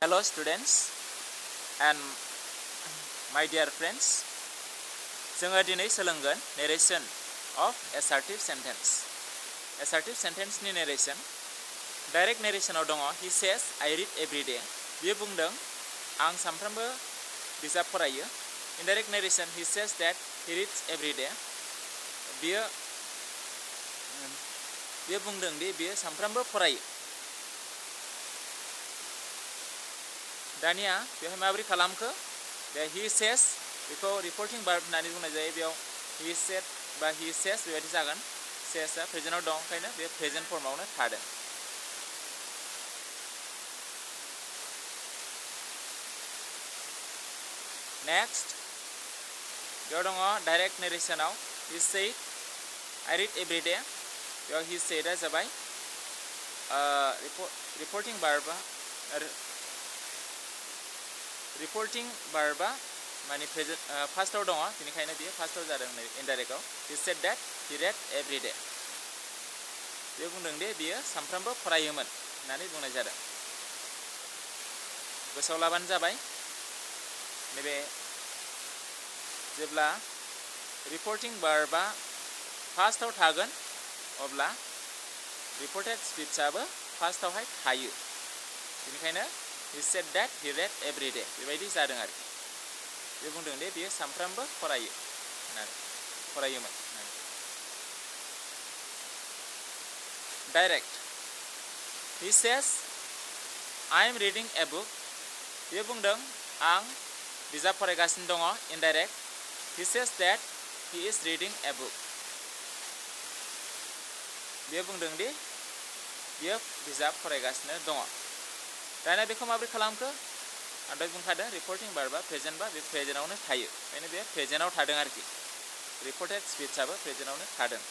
Hello students and my dear friends. जोङो दिनै सोलोंगोन narration of assertive sentence. Assertive sentence नि narration. Direct narration आव दङ he says I read every day. बियो बुंदों आं सानफ्रोमबो बिजाब फरायो. Indirect narration he says that he reads every day. बियो बुंदों दि बियो सानफ्रोमबो फरायो. दानिया बेवहाय माबोरै खालामखो बे he says बेखौ रिपर्टिं भार्ब होननानै बुंनाय जायो. बेयाव he said बा he says बेबायदि जागोन. says आ प्रेजेन्टआव दं ओंखायनो बे प्रेजेन्ट फर्मआवनो थादों. नेक्स्ट बेयाव दङ direct नेरेसनाव he said I read every day. बेयाव he said आ जाबाय रिपर्टिं भार्बा माने प्रेजेन्ट फार्स्टआव दङ बेनिखायनो बियो फार्स्टआव जादों इनडाइरेक्टआव he said that he read every day. बियो बुंदों दि बियो सानफ्रोमबो फरायोमोन होननानै बुंनाय जादों. गोसोआव लाबानो जाबाय नैबे जेब्ला रिपर्टिं भार्बा फार्स्टआव थागोन अब्ला रिपर्टेड स्पिचआबो फार्स्टआवहाय थायो. बेनिखायनो he said that he read every day बेबायदि जादों आरो. बे बुंदों दि बियो सानफ्रोमबो फरायोमोन. Direct he says I am reading a book. बियो बुंदों आं बिजाब फरायगासिनो दङ. Indirect he says that he is reading a book. बियो बुंदों दि बियो बिजाब फरायगासिनो दङ. दानिया बेखौ माबोरै खालामखो आं दहाय बुंखादों रिपर्टिं भार्बा प्रेजेन्ट बा बे प्रेजेन्टआवनो थायो. ओंखायनो बे प्रेजेन्टआव थादों आरोखि. रिपर्टेड स्पिचआबो प्रेजेन्टआवनो थादों.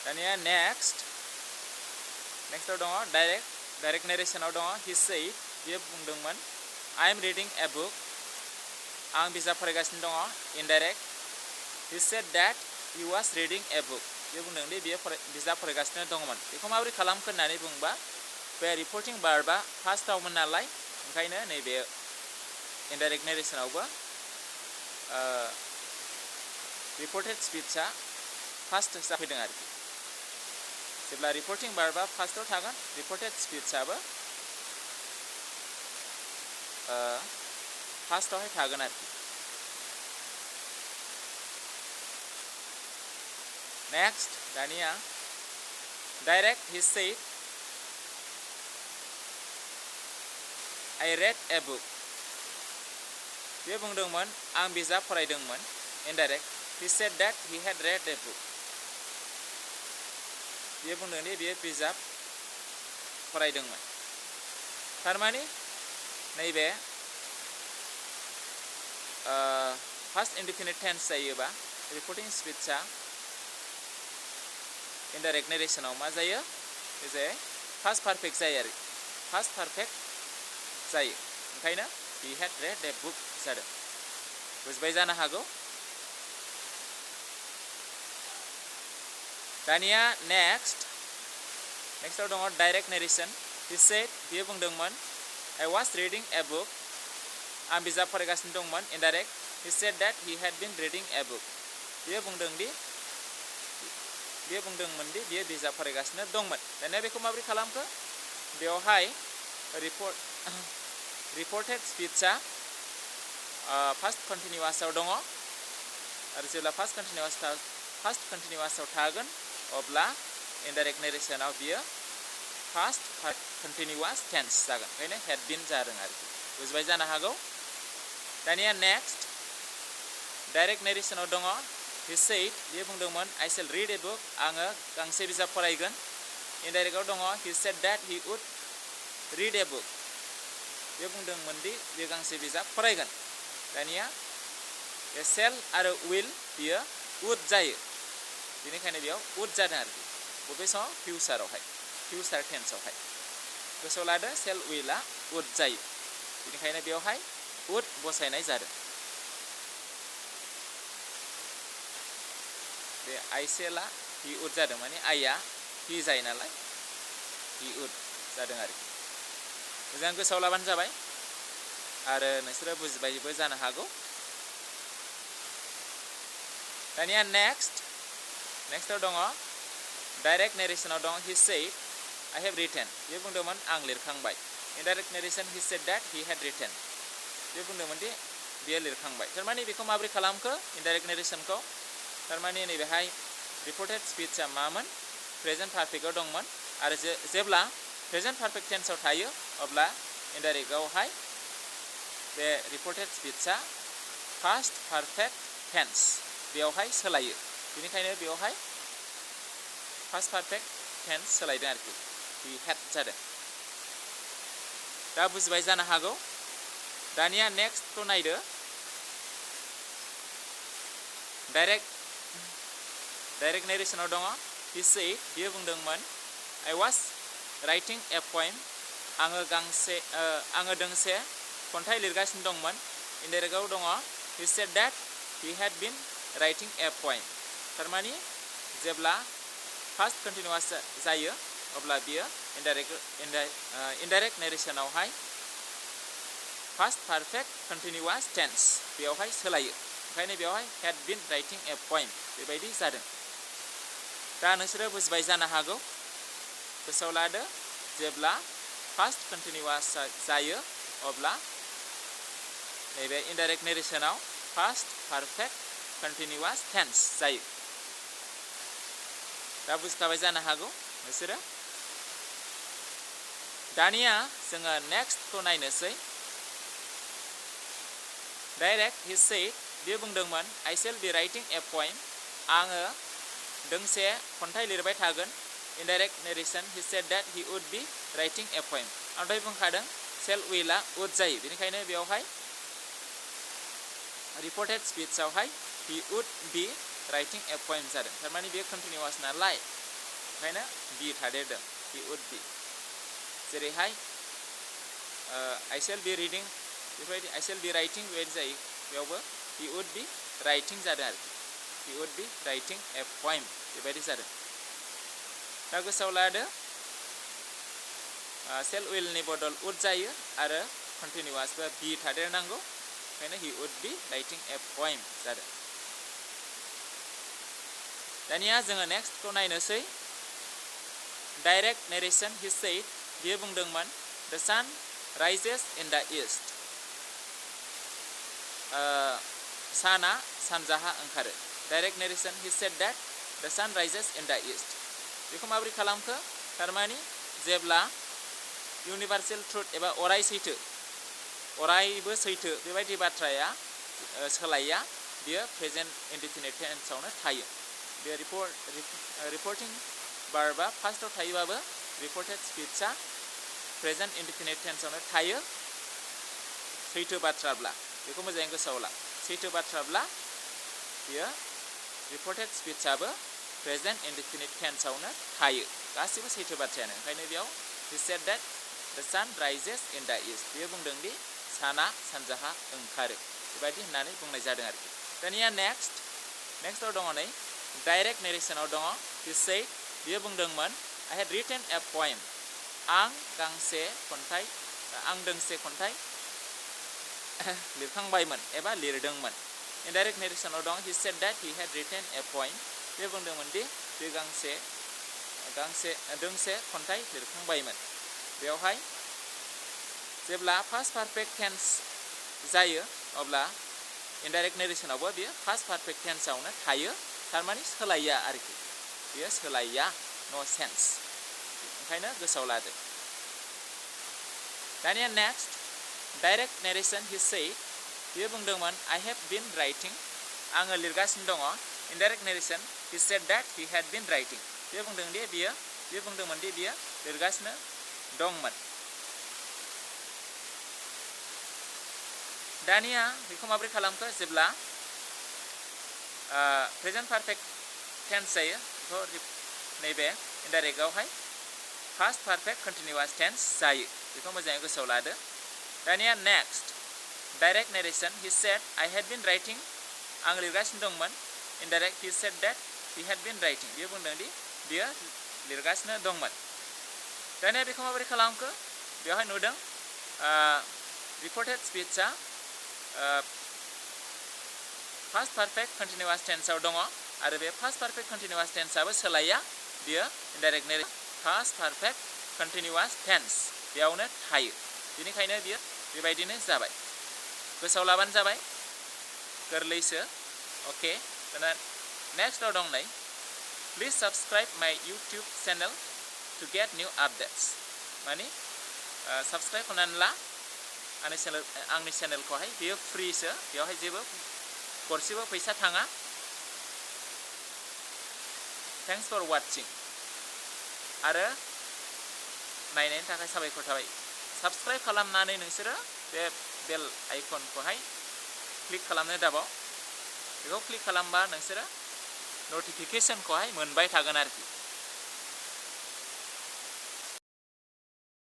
दानिया नेक्स्टआव दङ डाइरेक्ट नेरेसनाव दङ he said बियो बुंदोंमोन I am reading a book. आं बिजाब फरायगासिनो दङ. Indirect he said that he was reading a book. बियो बुंदों दि बियो बिजाब फरायगासिनो दङमोन. बेखौ माबोरै खालामखो होननानै बुंबा बे रिपर्टिं भार्बा फार्स्टआवमोन नालाय ओंखायनो नैबे इनडाइरेक्ट नेरेसनावबो रिपर्टेड स्पिचआ फार्स्ट जाफैदों आरोखि. जेब्ला रिपर्टिं भार्बा फार्स्टआव थागोन रिपर्टेड स्पिचआबो फार्स्टआवहाय थागोन आरोखि. नेक्स्ट दानिया direct he said I read a book. बियो बुंदोंमोन आं बिजाब फरायदोंमोन. Indirect he said that he had read a book. बियो बुंदों दि बियो बिजाब फरायदोंमोन. थारमाने नैबे फार्स्ट इनडिफिनिट टेन्स जायोबा रिपर्टिं स्पिचआ इनडाइरेक्ट नेरेसनाव मा जायो जे फार्स्ट पारफेक्ट जायो आरो. फार्स्ट पारफेक्ट जायो. ओंखायनो he had read a book जादों. बुजिबाय जानो हागौ. दानिया नेक्स्टआव दङ डाइरेक्ट नेरेसन he said बियो बुंदोंमोन I was reading a book. आं बिजाब फरायगासिनो दंमोन. Indirect he said that he had been reading a book. बियो बुंदोंमोन दि बियो बिजाब फरायगासिनो दंमोन. दानिया बेखौ माबोरै खालामखो बेवहाय रिपर्टेड स्पिचआ फार्स्ट कन्टिनिउआसआव दङ आरो जेब्ला फार्स्ट कन्टिनिउआसआव थागोन अब्ला इनडाइरेक्ट नेरेसनाव बियो फार्स्ट कन्टिनिउआस टेन्स जागोन. ओंखायनो हेड बिन जादों आरोखि. बुजिबाय जानो हागौ. दानिया नेक्स्ट डाइरेक्ट नेरेसनाव दङ he said बियो बुंदोंमोन I shall read a book. आङो गांसे बिजाब फरायगोन. इनडाइरेक्टआव दङ he said that he would read a book. बियो बुंदोंमोन दि बियो गांसे बिजाब फरायगोन. दानिया shall आरो will बियो would जायो. बेनिखायनो बेयाव would जादों आरोखि. बबे समाव फिउचार टेन्सआवहाय. गोसोआव लादो shall willआ would जायो. बेनिखायनो बेवहाय would बसायनाय जादों. बे I shallआ he would जादों माने आइया he जायो नालाय he would जादों आरोखि मोजां गोसोआव लाबानो जाबाय आरो नोंसोरो बुजिबायबो जानो हागौ दानिया नेक्स्टआव दङ डाइरेक्ट नेरेसनाव दङ he said I have written बे बुंदोंमोन आं लिरखांबाय indirect narration he said that he had written बे बुंदोंमोन दि बियो लिरखांबाय थारमाने बेखौ माबोरै खालामखो indirect narrationखौ थारमाने नैबेहाय रिपर्टेड स्पीचआ मामोन प्रेजेन्ट पारफेक्टआव दंमोन आरो जेब्ला प्रेजेन्ट पारफेक्ट टेन्सआव थायो अब्ला इनडाइरेक्टआवहाय बे रिपर्टेड स्पीचआ पास्ट पारफेक्ट टेन्स बेयावहाय सोलायो बेनिखायनो बेयावहाय पास्ट पारफेक्ट टेन्स सोलायदों आरोखि he had जादों दा बुजिबाय जानो हागौ दानिया नेक्स्टखौ नायदो डाइरेक्ट नेरेसनाव दङ he said बियो बुंदोंमोन I was writing a poem आङो दोंसे खन्थाइ लिरगासिनो दंमोन इनडाइरेक्टआव दङ he said that he had been writing a poem थारमाने जेब्ला फार्स्ट कन्टिनिउआस जायो अब्ला बियो indirect नेरेसनावहाय first perfect continuous tense बेयावहाय सोलायो ओंखायनो बेयावहाय had been writing a poem बेबायदि जादों दा नोंसोरो बुजिबाय जानो हागौ गोसोआव लादो जेब्ला फार्स्ट कन्टिनिउआस जायो अब्ला नैबे indirect नेरेसनाव first perfect continuous tense जायो दा बुजिखाबाय जानो हागौ नोंसोरो दानिया जोङो नेक्स्टखौ नायनोसै डाइरेक्ट he said बियो बुंदोंमोन I shall be writing a poem आङो दोंसे खन्थाइ लिरबाय थागोन indirect narration he said that he would be writing a poem आं दहाय बुंखादों shall willआ would जायो बेनिखायनो बेयावहाय रिपर्टेड स्पीचआवहाय he would be writing a poem जादों थारमाने बेयो कन्टिनिउआस नालाय ओंखायनो be थादेरदों he would be जेरैहाय I shall be reading बेफोरबायदि I shall be writing बेबायदि जायो बेयावबो he would be writing जादों आरोखि he would be writing a poem बेबायदि जादों दा गोसोआव लादो shall willनि बदल would जायो आरो कन्टिनिउआसबो be थादेरनांगौ ओंखायनो he would be writing a poem जादों दानिया जोङो नेक्स्टखौ नायनोसै डाइरेक्ट नेरेसन he said बियो बुंदोंमोन the sun rises in the east साना सानजाहा ओंखारो direct narration he said that the sun rises in the east बेखौ माबोरै खालामखो थारमाने जेब्ला इउनिभार्सेल ट्रुथ एबा अरायबो सैथो बेबायदि बाथ्राया सोलाया बियो प्रेजेन्ट इनडिफिनिट टेन्सआवनो थायो बे रिपर्टिं बार्बा फार्स्टआव थायोबाबो रिपर्टेड स्पीचआ प्रेजेन्ट इनडिफिनिट टेन्सआवनो थायो सैथो बाथ्राब्ला बेखौ मोजाङै गोसोआव ला सैथो बाथ्राब्ला बियो रिपर्टेड स्पीचआबो प्रेजेन्ट इनडिफिनिट टेन्सआवनो थायो गासिबो सैथो बाथ्रायानो ओंखायनो बेयाव he said that the sun rises in the east बियो बुंदों दि साना सानजाहा ओंखारो बेबायदि होननानै बुंनाय जादों आरोखि दानिया नेक्स्टआव दङ नै डाइरेक्ट नेरेसनाव दङ he said बियो बुंदोंमोन I had written a poem आं दोंसे खन्थाइ लिरखांबायमोन एबा लिरदोंमोन इनडाइरेक्ट नेरेसनाव दं he said that he had written a poem बे बुंदोंमोन दि बे दोंसे खन्थाइ लिरखांबायमोन बेवहाय जेब्ला फार्स्ट पारफेक्ट टेन्स जायो अब्ला इनडाइरेक्ट नेरेसनावबो बियो फार्स्ट पारफेक्ट टेन्सआवनो थायो थारमाने सोलाया आरोखि बियो सोलाया नो सेन्स ओंखायनो गोसोआव लादो दानिया next direct narration he said बियो बुंदोंमोन I have been writing आङो लिरगासिनो दङ indirect narration he said that he had been writing बियो बुंदोंमोन दि बियो लिरगासिनो दंमोन दानिया बेखौ माबोरै खालामखो जेब्ला प्रेजेन्ट पारफेक्ट टेन्स जायो बेखौ नैबे इनडाइरेक्टआवहाय फार्स्ट पारफेक्ट कन्टिनिउआस टेन्स जायो बेखौ मोजाङै गोसोआव लादो दानिया next direct narration he said I had been writing आं लिरगासिनो दंमोन indirect he said that he had been writing बियो बुंदों दि बियो लिरगासिनो दंमोन। दानिया बेखौ माबोरै खालामखो बेवहाय नुदों रिपर्टेड स्पीचआ फार्स्ट पारफेक्ट कन्टिनिउआस टेन्सआव दङ आरो बे फार्स्ट पारफेक्ट कन्टिनिउआस टेन्सआबो सोलाया बियो indirect narration first perfect continuous tense बेयावनो थायो बेनिखायनो बियो बेबायदिनो जाबाय गोसोआव लाबानो जाबाय गोरलैसो अके दाना नेक्स्टआव दं नै please subscribe my YouTube channel to get new updates माने साबस्क्राइब खालामनानै ला आंनि चेनेलखौहाय बेयो फ्रिसो बेवहाय जेबो गरसेबो फैसा थाङा थेंक्स फर वाचिं आरो नायनायनि थाखाय साबायखर थाबाय साबस्क्राइब खालामनानै नोंसोरो बे बेल आइकनखौहाय क्लिक खालामनो दाबाव बेखौ क्लिक खालामबा नोंसोरो नटिफिकेशनखौहाय मोनबाय थागोन आरोखि